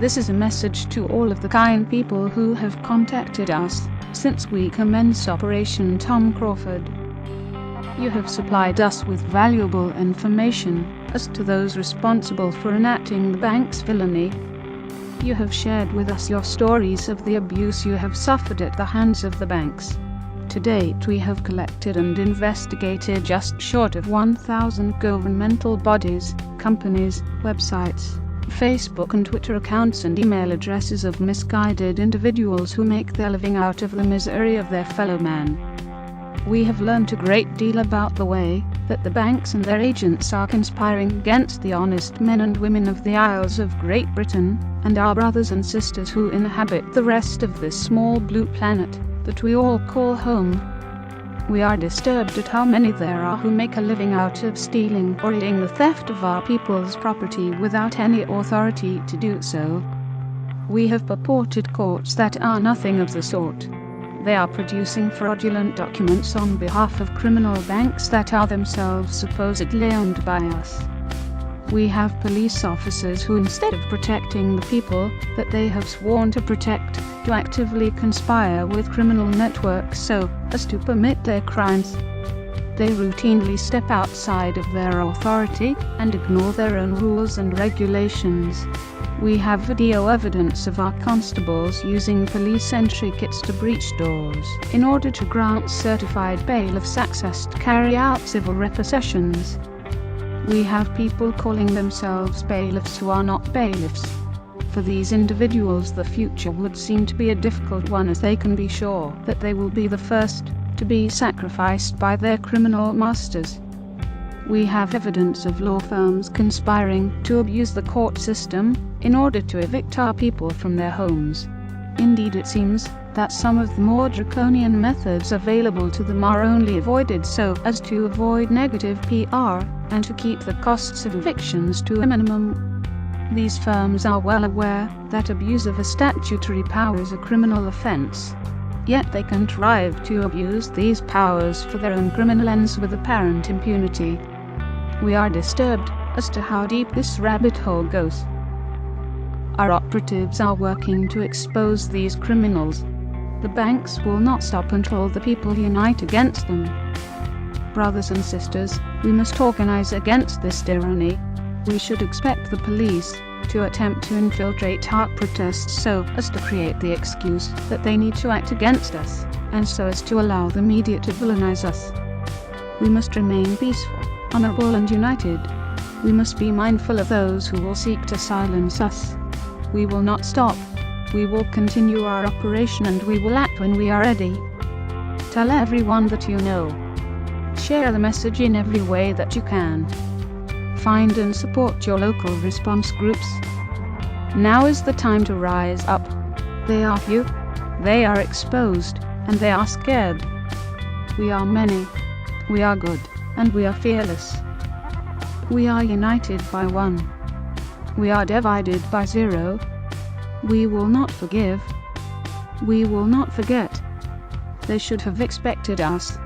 This is a message to all of the kind people who have contacted us since we commenced Operation Tom Crawford. You have supplied us with valuable information as to those responsible for enacting the bank's villainy. You have shared with us your stories of the abuse you have suffered at the hands of the banks. To date, we have collected and investigated just short of 1,000 governmental bodies, companies, websites, Facebook and Twitter accounts and email addresses of misguided individuals who make their living out of the misery of their fellow man. We have learned a great deal about the way that the banks and their agents are conspiring against the honest men and women of the Isles of Great Britain, and our brothers and sisters who inhabit the rest of this small blue planet that we all call home. We are disturbed at how many there are who make a living out of stealing or aiding the theft of our people's property without any authority to do so. We have purported courts that are nothing of the sort. They are producing fraudulent documents on behalf of criminal banks that are themselves supposedly owned by us. We have police officers who, instead of protecting the people that they have sworn to protect, do actively conspire with criminal networks so as to permit their crimes. They routinely step outside of their authority and ignore their own rules and regulations. We have video evidence of our constables using police entry kits to breach doors in order to grant certified bailiffs access to carry out civil repossesions. We have people calling themselves bailiffs who are not bailiffs. For these individuals, the future would seem to be a difficult one, as they can be sure that they will be the first to be sacrificed by their criminal masters. We have evidence of law firms conspiring to abuse the court system in order to evict our people from their homes. Indeed, it seems that some of the more draconian methods available to them are only avoided so as to avoid negative PR and to keep the costs of evictions to a minimum. These firms are well aware that abuse of a statutory power is a criminal offense. Yet they contrive to abuse these powers for their own criminal ends with apparent impunity. We are disturbed as to how deep this rabbit hole goes. Our operatives are working to expose these criminals. The banks will not stop until the people unite against them. Brothers and sisters, we must organize against this tyranny. We should expect the police to attempt to infiltrate our protests so as to create the excuse that they need to act against us, and so as to allow the media to villainize us. We must remain peaceful, honorable and united. We must be mindful of those who will seek to silence us. We will not stop. We will continue our operation and we will act when we are ready. Tell everyone that you know. Share the message in every way that you can. Find and support your local response groups. Now is the time to rise up. They are few, they are exposed, and they are scared. We are many, we are good, and we are fearless. We are united by one. We are divided by zero. We will not forgive. We will not forget. They should have expected us.